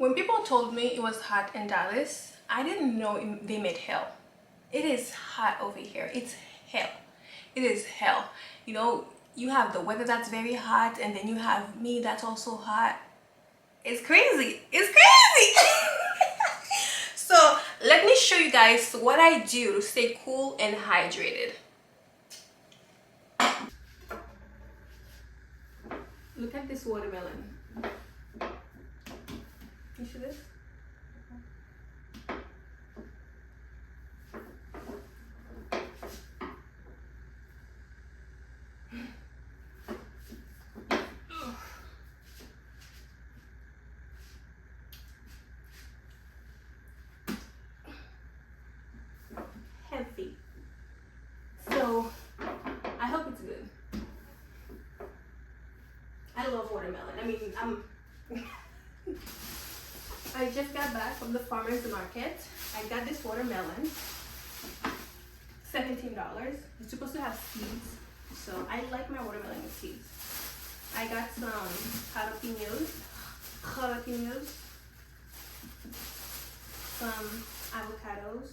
When people told me it was hot in Dallas, I didn't know they made hell. It is hot over here. It's hell. It is hell. You know, you have the weather that's very hot, and then you have me that's also hot. It's crazy. It's crazy. So let me show you guys what I do to stay cool and hydrated. Look at this watermelon. You see this? Heavy. So I hope it's good. I love watermelon. I mean, I just got back from the farmer's market. I got this watermelon, $17. It's supposed to have seeds, so I like my watermelon with seeds. I got some jalapenos, some avocados.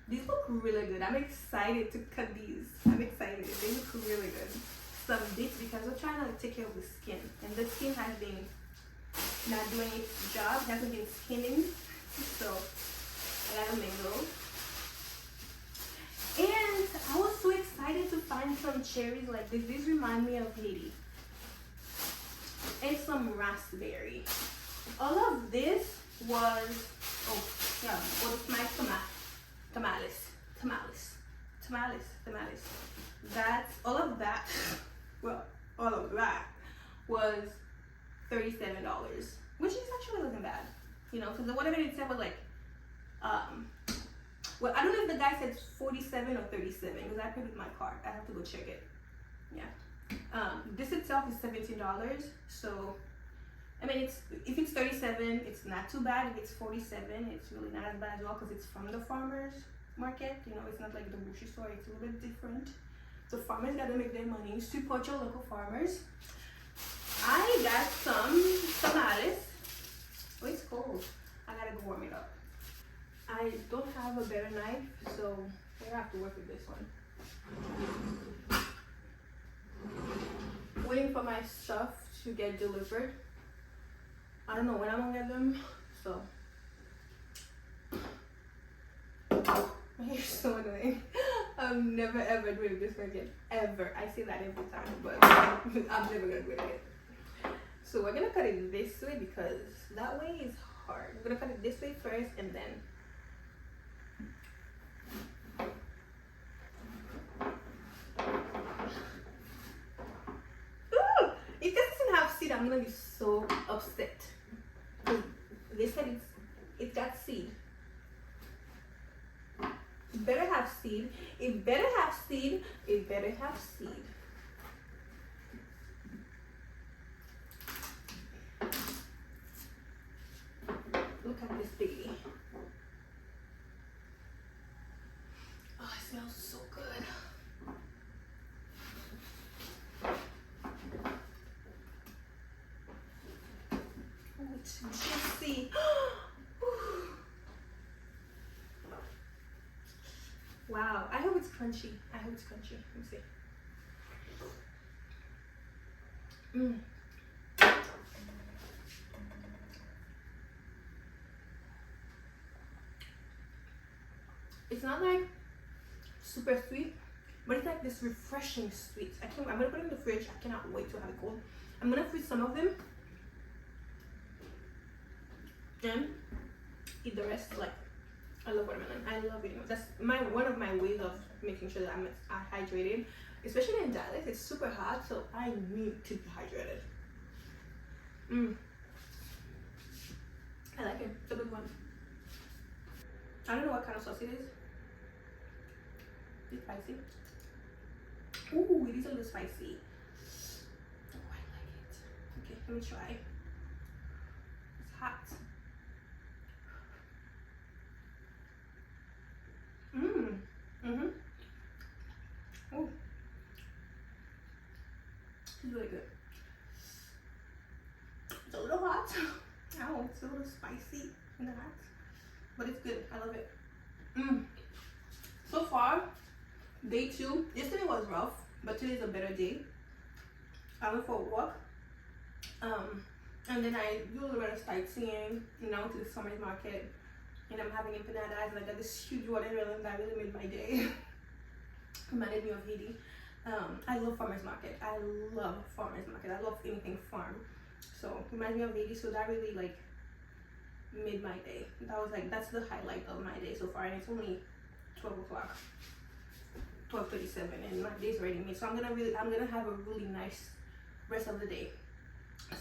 These look really good. I'm excited to cut these. I'm excited. They look really good. Some dates because we're trying to take care of the skin, and the skin has been not doing its job. It hasn't been skinning, so I got a mango. And I was so excited to find some cherries like this. These remind me of Haiti. And some raspberry. All of this was, oh yeah, was my tamales. That's all of that. Well, all of that was $37, which is actually wasn't bad, you know, because the watermelon itself was like, well, I don't know if the guy said 47 or 37 because I paid with my card. I have to go check it. Yeah. This itself is $17, so I mean, if it's 37, it's not too bad. If it's 47, it's really not as bad as well because it's from the farmer's market. You know, it's not like the grocery store. It's a little bit different. So farmers gotta make their money. Support your local farmers. I got some tamales. Oh, it's cold. I gotta go warm it up. I don't have a better knife, so we're gonna have to work with this one. Waiting for my stuff to get delivered. I don't know when I'm gonna get them, so my hair is so annoying. I'm never ever doing this again. Ever. I say that every time, but I'm never gonna do it again. So we're gonna cut it this way because that way is hard. We're gonna cut it this way first and then if this doesn't have seed, I'm gonna be so upset. They said it's got seed. It better have seed. It better have seed. It better have seed. Look at this baby. Oh, it smells so good. Oh, it's juicy. Wow, I hope it's crunchy. I hope it's crunchy. Let me see. It's not like super sweet, but it's like this refreshing sweet. I'm gonna put it in the fridge. I cannot wait to have it cold. I'm gonna freeze some of them and eat the rest. Like, I love watermelon. I love eating it. That's one of my ways of making sure that I'm hydrated, especially in Dallas. It's super hot, so I need to be hydrated. I like it. It's a good one. I don't know what kind of sauce it is. It's spicy. Ooh, it is a little spicy. Oh, I like it. Okay, let me try. It's hot. Oh, it's really good. It's a little hot. Ow. It's a little spicy in that, but it's good. I love it. So far, day 2. Yesterday was rough, but today's a better day. I went for a walk, and then I do a little bit of sightseeing, you know, to the farmers market, and I'm having empanadas, and I got this huge watermelon that really made my day. Reminded me of Haiti. I love farmers market. I love farmers market. I love anything farm. So reminds me of Haiti. So that really like made my day. That was like, that's the highlight of my day so far, and it's only 12 o'clock, 12:37, and my day's already made. So I'm gonna have a really nice rest of the day.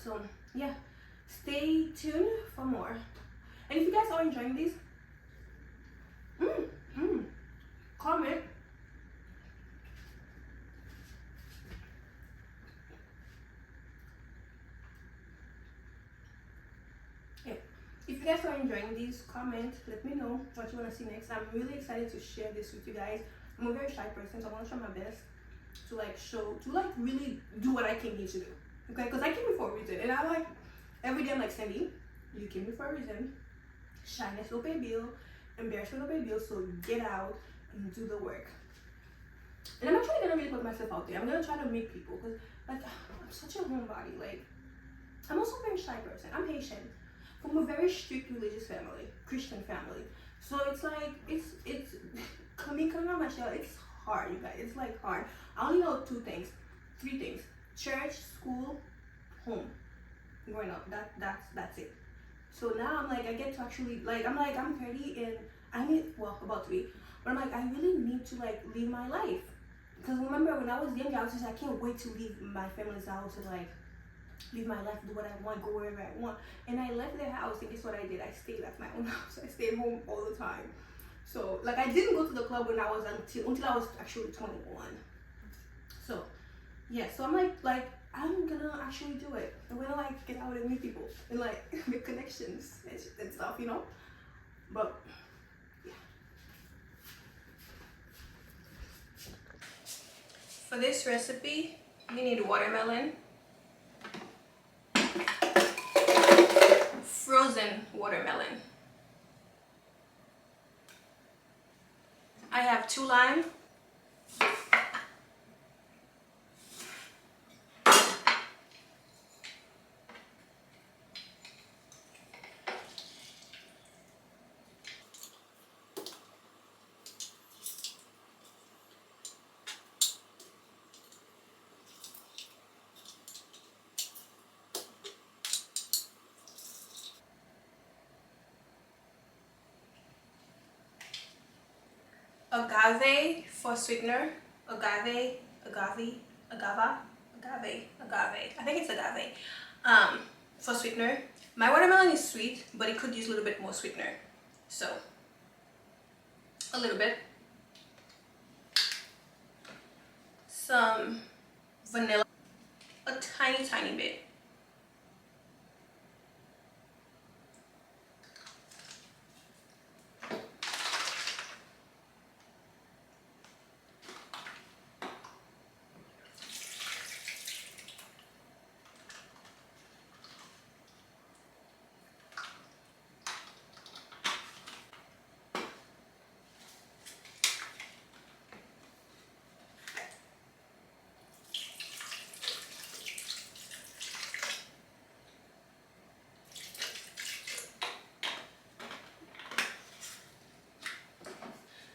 So yeah, stay tuned for more. And if you guys are enjoying these, comment. Yeah. If you guys are enjoying these, comment, let me know what you want to see next. I'm really excited to share this with you guys. I'm a very shy person, so I want to try my best to like really do what I came here to do. Okay, because I came here for a reason, and I like every day I'm like, Sendy, you came here for a reason. Shyness will pay bill, embarrassment will pay bill, so get out and do the work. And I'm actually gonna really put myself out there. I'm gonna try to meet people, because like I'm such a homebody. Like I'm also a very shy person. I'm Haitian, from a very strict religious family, Christian family. So it's like it's coming out of my shell. It's hard, you guys. It's like hard. I only know 3 things: church, school, home. Growing up, that's it. So now I'm like, I get to actually like, I'm 30 and I need, well, about 3, but I'm like, I really need to like live my life. Because remember when I was young, I was just, I can't wait to leave my family's house and like live my life, do what I want, go wherever I want. And I left their house, and guess what I did? I stayed at my own house. I stayed home all the time. So like I didn't go to the club when I was until I was actually 21. So yeah, so I'm like I'm gonna actually do it. I'm gonna like get out and meet people and like make connections and stuff, you know. But yeah. For this recipe, you need watermelon, frozen watermelon. I have 2 lime, agave for sweetener, agave. I think it's agave. For sweetener. My watermelon is sweet, but it could use a little bit more sweetener. So a little bit. Some vanilla, a tiny bit.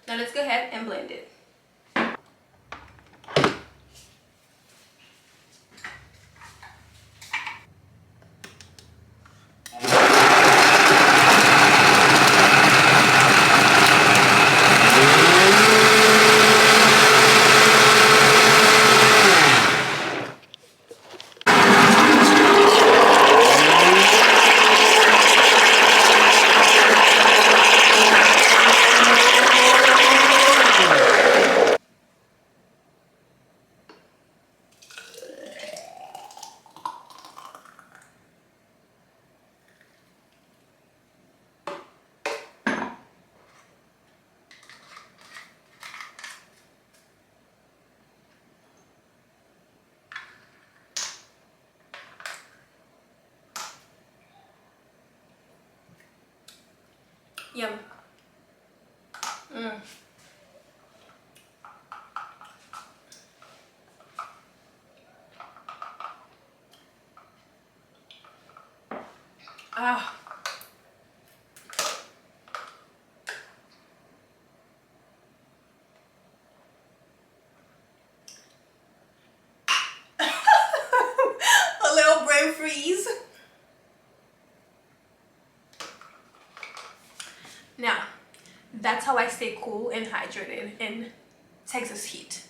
Now let's go ahead and blend it. Yum. Mm. Ah. A little brain freeze. Now, that's how I stay cool and hydrated in Texas heat.